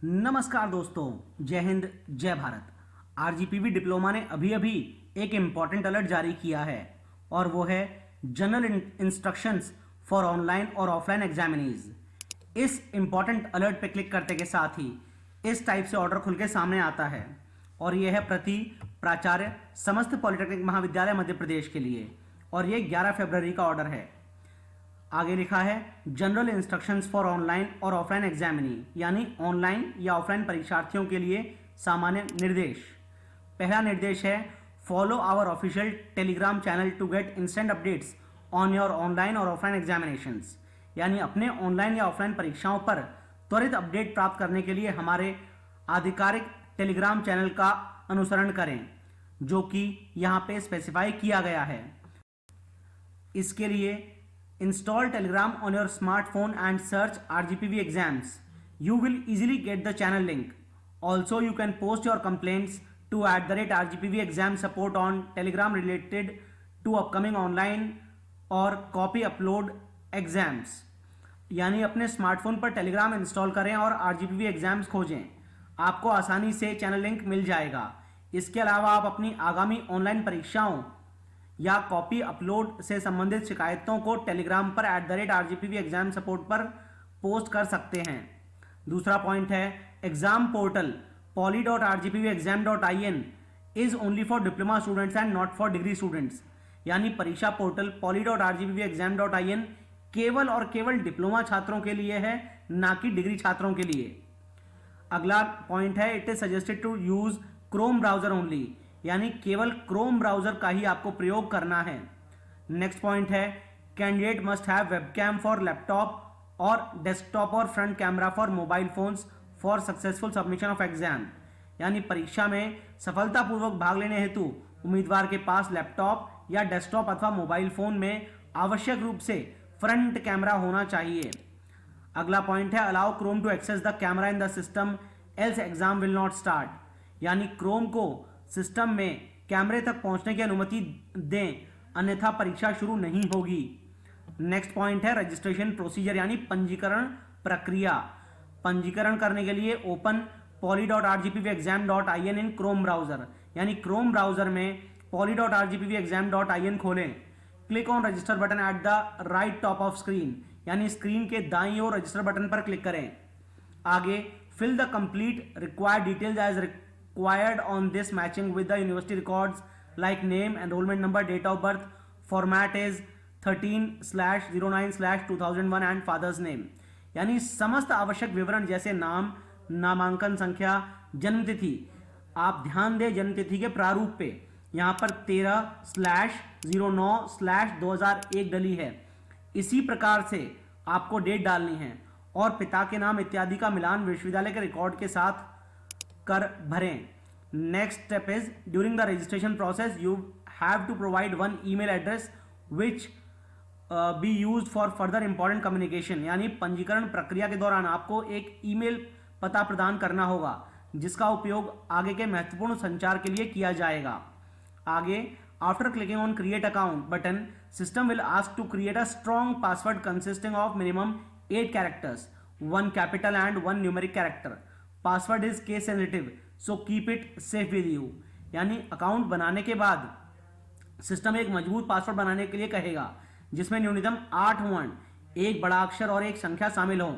नमस्कार दोस्तों, जय हिंद जय भारत। आरजीपीवी डिप्लोमा ने अभी अभी एक इम्पॉर्टेंट अलर्ट जारी किया है और वो है जनरल इंस्ट्रक्शंस फॉर ऑनलाइन और ऑफलाइन एग्जामिनीज। इस इम्पॉर्टेंट अलर्ट पे क्लिक करते के साथ ही इस टाइप से ऑर्डर खुल के सामने आता है और ये है प्रति प्राचार्य समस्त पॉलिटेक्निक महाविद्यालय मध्य प्रदेश के लिए और ये 11 फरवरी का ऑर्डर है। आगे लिखा है जनरल इंस्ट्रक्शंस फॉर ऑनलाइन और ऑफलाइन एग्जामिनी, यानी ऑनलाइन या ऑफलाइन परीक्षार्थियों के लिए सामान्य निर्देश। पहला निर्देश है follow our official Telegram channel to get instant updates on your online और ऑफलाइन एग्जामिनेशंस, यानी अपने ऑनलाइन या ऑफलाइन परीक्षाओं पर त्वरित अपडेट प्राप्त करने के लिए हमारे आधिकारिक टेलीग्राम चैनल का अनुसरण करें, जो कि यहाँ पे स्पेसिफाई किया गया है। इसके लिए Install Telegram on your smartphone and search RGPV exams. You will easily get the channel link. Also, you can post your complaints to @RGPV exam support on Telegram related to upcoming online और copy upload exams. यानी अपने smartphone पर Telegram install करें और RGPV exams खोजें, आपको आसानी से चैनल लिंक मिल जाएगा। इसके अलावा आप अपनी आगामी ऑनलाइन परीक्षाओं या कॉपी अपलोड से संबंधित शिकायतों को टेलीग्राम पर @RGPV एग्जाम सपोर्ट पर पोस्ट कर सकते हैं। दूसरा पॉइंट है exam portal poly.rgpvexam.in is only for diploma students and not for degree students, यानी परीक्षा पोर्टल poly.rgpvexam.in केवल और केवल डिप्लोमा छात्रों के लिए है, ना कि डिग्री छात्रों के लिए। अगला पॉइंट है it is suggested to use Chrome browser only, यानी केवल क्रोम ब्राउजर का ही आपको प्रयोग करना है। नेक्स्ट पॉइंट है candidate must have webcam for laptop और डेस्कटॉप और front camera for mobile phones for successful submission of exam, यानी परीक्षा में सफलतापूर्वक भाग लेने हेतु उम्मीदवार के पास लैपटॉप या डेस्कटॉप अथवा मोबाइल फोन में आवश्यक रूप से फ्रंट कैमरा होना चाहिए। अगला पॉइंट है allow Chrome to access the camera in the system else exam will not start, यानी क्रोम को सिस्टम में कैमरे तक पहुंचने की अनुमति दें, अन्यथा परीक्षा शुरू नहीं होगी। नेक्स्ट पॉइंट है रजिस्ट्रेशन प्रोसीजर, यानी पंजीकरण प्रक्रिया। पंजीकरण करने के लिए open poly.rgpvexam.in in Chrome browser, यानी क्रोम ब्राउजर में poly.rgpvexam.in खोलें। Click on register button at the right top of screen, यानी स्क्रीन के दाईं ओर रजिस्टर बटन पर क्लिक करें। आगे fill the complete required details as required on this matching with the university records like name, enrollment number, date of birth, format is 13/09/2001 and father's name, यानी समस्त आवश्यक विवरण जैसे नाम, नामांकन संख्या, जन्मतिथि। आप ध्यान दें जन्मतिथि के प्रारूप पे यहाँ पर 13/09/2001 डली है, इसी प्रकार से आपको डेट डालनी है और पिता के नाम इत्यादि का मिलान विश्वविद्यालय के रिकॉर्ड के साथ कर भरें। Next step is during the registration process you have to provide one email address which be used for further important communication, यानी पंजीकरण प्रक्रिया के दौरान आपको एक ईमेल पता प्रदान करना होगा जिसका उपयोग आगे के महत्वपूर्ण संचार के लिए किया जाएगा। आगे after clicking on create account button system will ask to create a strong password consisting of minimum 8 characters, 1 capital and 1 numeric character. Password is case sensitive so keep it safe with you, यानी account बनाने के बाद system एक मजबूत password बनाने के लिए कहेगा जिसमें न्यूनतम 8 वर्ण, एक बड़ा अक्षर और एक संख्या शामिल हो।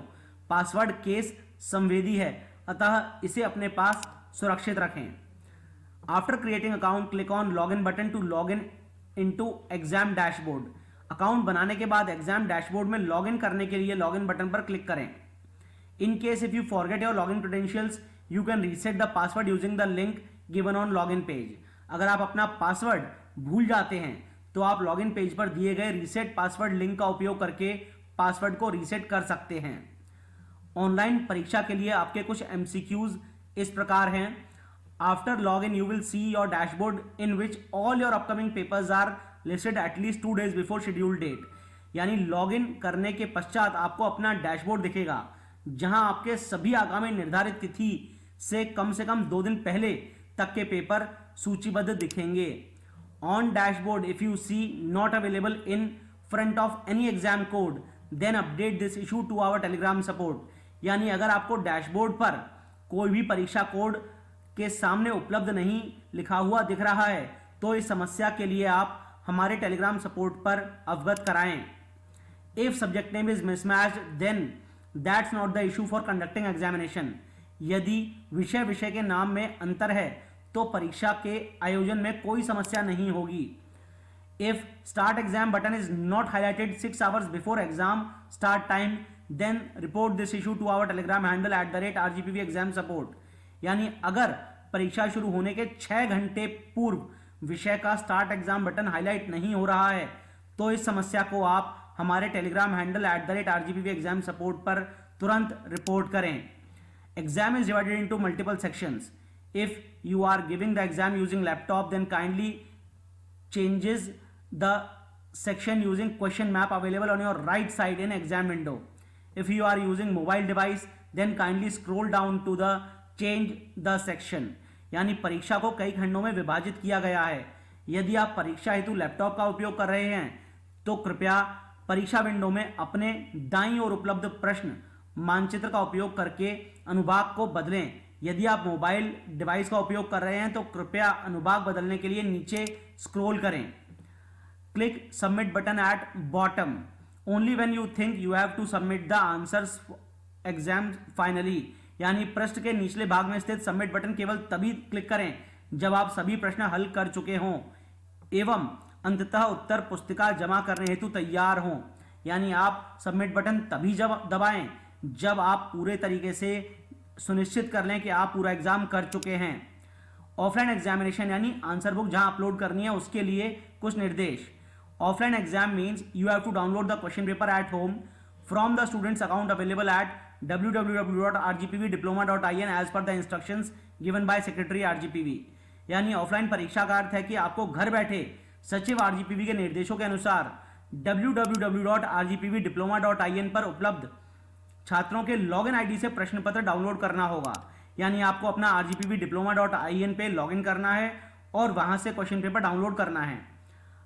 पासवर्ड केस संवेदी है, अतः इसे अपने पास सुरक्षित रखें। After creating account click on log in button to log in into exam dashboard. Account बनाने के बाद एग्जाम डैशबोर्ड में लॉग इन करने के लिए लॉग इन बटन पर क्लिक करें। In case if you forget your login credentials, you can reset the password using the link given on login page. अगर आप अपना पासवर्ड भूल जाते हैं तो आप लॉगिन पेज पर दिए गए रीसेट पासवर्ड लिंक का उपयोग करके पासवर्ड को रीसेट कर सकते हैं। ऑनलाइन परीक्षा के लिए आपके कुछ MCQs इस प्रकार हैं। After log in you will see your dashboard in which all your upcoming papers are listed at least 2 days before schedule date, यानी लॉग इन करने के पश्चात आपको अपना डैशबोर्ड दिखेगा जहां आपके सभी आगामी निर्धारित तिथि से कम 2 दिन पहले तक के पेपर सूचीबद्ध दिखेंगे। On dashboard if you see not available in front of any exam code then update this issue to our Telegram support, यानी अगर आपको डैशबोर्ड पर कोई भी परीक्षा कोड के सामने उपलब्ध नहीं लिखा हुआ दिख रहा है तो इस समस्या के लिए आप हमारे टेलीग्राम सपोर्ट पर अवगत कराएं। If subject name is mismatched then that's not the issue for conducting examination. यदि विषय के नाम में अंतर है तो परीक्षा के आयोजन में कोई समस्या नहीं होगी। If start exam button is not highlighted 6 hours before exam start time, then report this issue to our telegram handle @RGPV exam support। यानी अगर परीक्षा शुरू होने के 6 घंटे पूर्व विषय का स्टार्ट एग्जाम बटन हाईलाइट नहीं हो रहा है तो इस समस्या को आप हमारे Telegram handle @RGPV exam support पर तुरंत रिपोर्ट करें। Exam is divided into multiple sections. If you are giving the exam using laptop, then kindly changes the section using question map available on your right side in exam window. If you are using mobile device, then kindly scroll down to the change the section। यानी परीक्षा को कई खंडों में विभाजित किया गया है। यदि आप परीक्षा हेतु लैपटॉप का उपयोग कर रहे हैं तो कृपया परीक्षा विंडो में अपने दाईं ओर उपलब्ध प्रश्न मानचित्र का उपयोग करके अनुभाग को बदलें। यदि आप मोबाइल डिवाइस का उपयोग कर रहे हैं तो कृपया अनुभाग बदलने के लिए नीचे स्क्रॉल करें। Click submit button at bottom only when you think you have to submit the answers exam finally. यानी पृष्ठ के निचले भाग में स्थित सबमिट बटन केवल तभी क्लिक करें जब आप सभी प्रश्न हल कर चुके हों एवं अंततः उत्तर पुस्तिका जमा करने हेतु तैयार हों। यानी आप सबमिट बटन तभी जब दबाएं जब आप पूरे तरीके से सुनिश्चित कर लें कि आप पूरा एग्जाम कर चुके हैं। ऑफलाइन एग्जामिनेशन यानी आंसर बुक जहां अपलोड करनी है उसके लिए कुछ निर्देश। Offline exam means you have to download the question paper at home from the students account available at www.rgpv.diploma.in as per the instructions given by secretary RGPV। यानी offline परीक्षा का अर्थ है कि आपको घर बैठे सचिव RGPV के निर्देशों के अनुसार www.rgpvdiploma.in पर उपलब्ध छात्रों के लॉगिन आईडी से प्रश्न पत्र डाउनलोड करना होगा। यानी आपको अपना rgpvdiploma.in पे लॉगिन करना है और वहां से क्वेश्चन पेपर डाउनलोड करना है।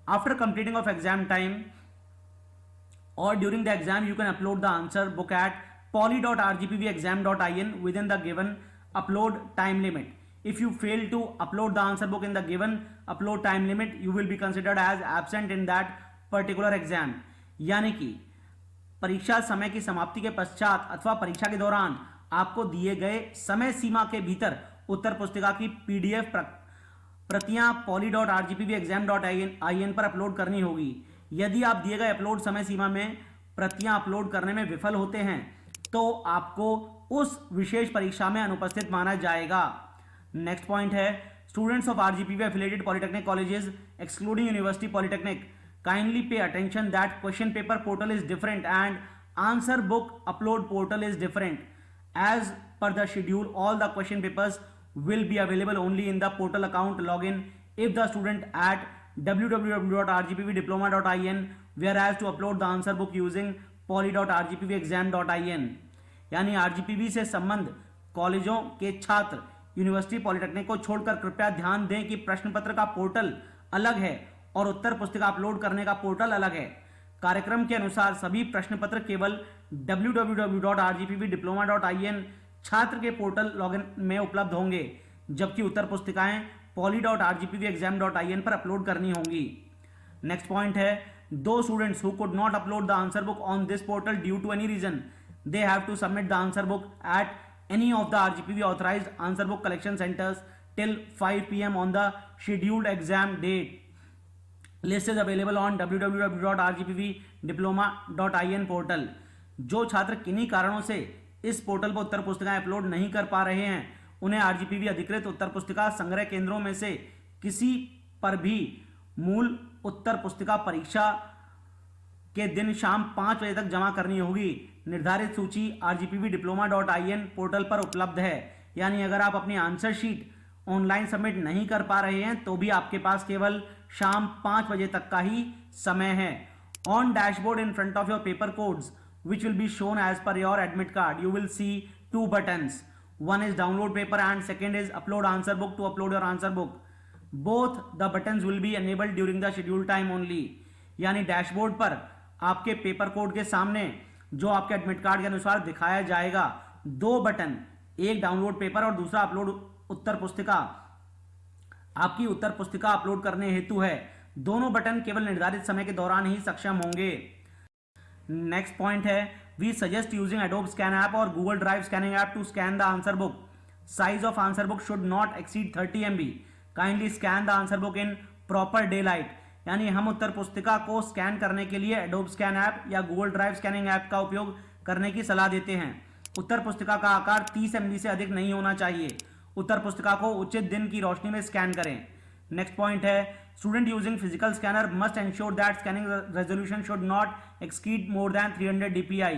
After completing of exam time और during the exam you can upload the answer book at poly.rgpvexam.in within the given upload time limit. If you fail to upload the answer book in the given upload time limit, you will be considered as absent in that particular exam। यानी कि परीक्षा समय की समाप्ति के पश्चात अथवा परीक्षा के दौरान आपको दिए गए समय सीमा के भीतर उत्तर पुस्तिका की PDF प्रतियां poly.rgpvexam.in पर अपलोड करनी होगी। यदि आप दिए गए अपलोड समय सीमा में प्रतियां अपलोड करने में विफल होते हैं तो आपको उस विशेष परीक्षा में अनुपस्थित माना जाएगा। नेक्स्ट पॉइंट है students of RGPV affiliated polytechnic colleges excluding University Polytechnic kindly pay attention that question paper portal is different and answer book upload portal is different। As per the schedule, all the question papers will be available only in the portal account login if the student at www.rgpvdiploma.in, whereas to upload the answer book using poly.rgpvexam.in। यानी RGPV से संबंध कॉलेजों के छात्र university polytechnic को छोड़कर कृपया ध्यान दें कि प्रश्न पत्र का पोर्टल अलग है और उत्तर पुस्तिका अपलोड करने का पोर्टल अलग है। कार्यक्रम के अनुसार सभी प्रश्न पत्र केवल www.rgpvdiploma.in छात्र के पोर्टल लॉगिन में उपलब्ध होंगे जबकि उत्तर पुस्तिकाएं poly.rgpvexam.in पर अपलोड करनी होंगी। नेक्स्ट पॉइंट है दो students who could not upload the answer book on this portal due to any reason they have to submit the answer book at any of the RGPV authorized answer book collection centers till 5 PM on the scheduled exam date। List is available on www.rgpvdiploma.in portal। जो छात्र किन्हीं कारणों से इस portal पर उत्तर पुस्तिकाएं upload नहीं कर पा रहे हैं उन्हें RGPV अधिकृत उत्तर पुस्तिका संग्रह केंद्रों में से किसी पर भी मूल उत्तर पुस्तिका परीक्षा के दिन शाम 5 बजे तक जमा करनी होगी। निर्धारित सूची rgpvdiploma.in पोर्टल पर उपलब्ध है। यानी अगर आप अपनी आंसर शीट ऑनलाइन सबमिट नहीं कर पा रहे हैं तो भी आपके पास केवल शाम 5 बजे तक का ही समय है। On dashboard in front of your paper codes which will be shown as per your admit card, you will see 2 buttons. One is download paper and second is upload answer book to upload your answer book. Both the buttons will be enabled during the scheduled time only। यानी dashboard पर आपके paper code के सामने जो आपके admit card के अनुसार दिखाया जाएगा 2 बटन एक डाउनलोड पेपर और दूसरा अपलोड उत्तर पुस्तिका आपकी उत्तर पुस्तिका अपलोड करने हेतु है। दोनों बटन केवल निर्धारित समय के दौरान ही सक्षम होंगे। नेक्स्ट पॉइंट है, we suggest using Adobe scan app और Google drive scanning app to scan the answer book. Size of answer book should not exceed 30 MB। Kindly scan the answer book in proper daylight. यानी हम उत्तर पुस्तिका को स्कैन करने के लिए एडोब स्कैन ऐप या गूगल ड्राइव स्कैनिंग ऐप का उपयोग करने की सलाह देते हैं। उत्तर पुस्तिका का आकार 30 MB से अधिक नहीं होना चाहिए। उत्तर पुस्तिका को उचित दिन की रोशनी में स्कैन करें। नेक्स्ट पॉइंट है, student using physical scanner must ensure that scanning resolution should not exceed more than 300 DPI।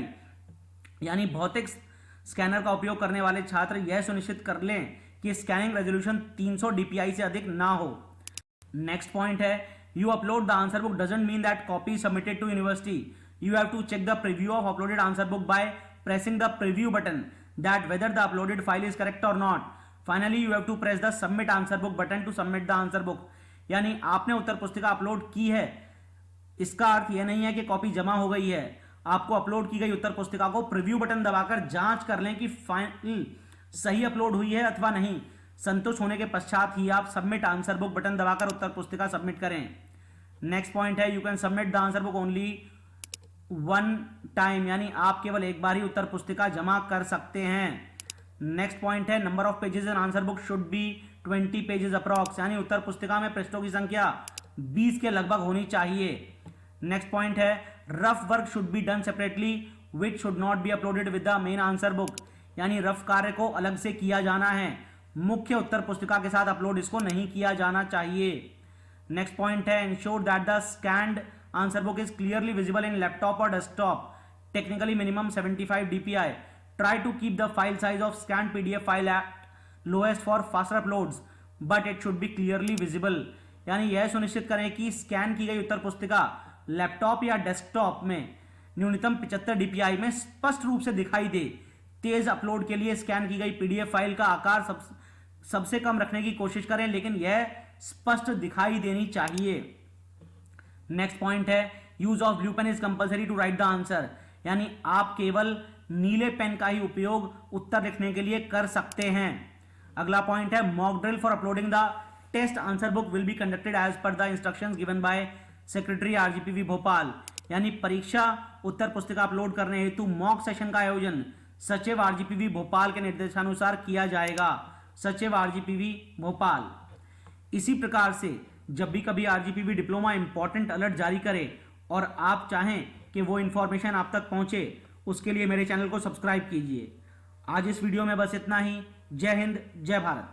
यानी भौतिक स्कैनर का उपयोग करने वाले छात्र यह सुनिश्चित कर लें कि स्कैनिंग रेजोल्यूशन 300 DPI से अधिक ना हो। नेक्स्ट पॉइंट है, you upload the answer book doesn't mean that copy is submitted to university. You have to check the preview of uploaded answer book by pressing the preview button that whether the uploaded file is correct or not. Finally, you have to press the submit answer book button to submit the answer book. यानी आपने उत्तर पुस्तिका upload की है, इसका अर्थ यह नहीं है कि कॉपी जमा हो गई है। आपको अपलोड की गई उत्तर पुस्तिका को प्रीव्यू बटन दबाकर जांच कर लें कि फाइल सही अपलोड हुई है अथवा नहीं। संतुष्ट होने के पश्चात ही आप सबमिट आंसर बुक बटन दबाकर उत्तर पुस्तिका सबमिट करें। नेक्स्ट पॉइंट है, you can submit the answer book only one time. यानी आप केवल एक बार ही उत्तर पुस्तिका जमा कर सकते हैं। नेक्स्ट पॉइंट है, number of pages in answer book should be 20 pages approx. यानी उत्तर पुस्तिका में पृष्ठों की संख्या 20 के लगभग होनी चाहिए। नेक्स्ट पॉइंट है, rough work should be done separately which should not be uploaded with the main answer book. यानी रफ कार्य को अलग से किया जाना है, मुख्य उत्तर पुस्तिका के साथ अपलोड इसको नहीं किया जाना चाहिए। नेक्स्ट पॉइंट है, ensure that the scanned answer book is clearly visible in laptop और desktop. Technically minimum 75 DPI। Try to keep the file size of scan PDF file at lowest for faster uploads but it should be clearly visible. यानी यह सुनिश्चित करें कि scan की गई उत्तर पुस्तिका laptop या डेस्कटॉप में न्यूनतम 75 DPI में स्पष्ट रूप से दिखाई दे। तेज अपलोड के लिए स्कैन की गई PDF फाइल का आकार सबसे कम रखने की कोशिश करें, लेकिन यह स्पष्ट दिखाई देनी चाहिए। नेक्स्ट पॉइंट है, use of blue pen is compulsory to write the answer. यानी आप केवल नीले पेन का ही उपयोग उत्तर लिखने के लिए कर सकते हैं। अगला पॉइंट है, mock drill for uploading the test answer book will be conducted as per the instructions given by secretary RGPV Bhopal. यानी परीक्षा उत्तर पुस्तिका अपलोड करने हेतु मॉक सेशन का आयोजन सचिव RGPV भोपाल के निर्देशानुसार किया जाएगा। सचिव RGPV भोपाल। इसी प्रकार से जब भी कभी RGPV डिप्लोमा इंपॉर्टेंट अलर्ट जारी करे और आप चाहें कि वो इंफॉर्मेशन आप तक पहुंचे, उसके लिए मेरे चैनल को सब्सक्राइब कीजिए। आज इस वीडियो में बस इतना ही। जय हिंद, जय भारत।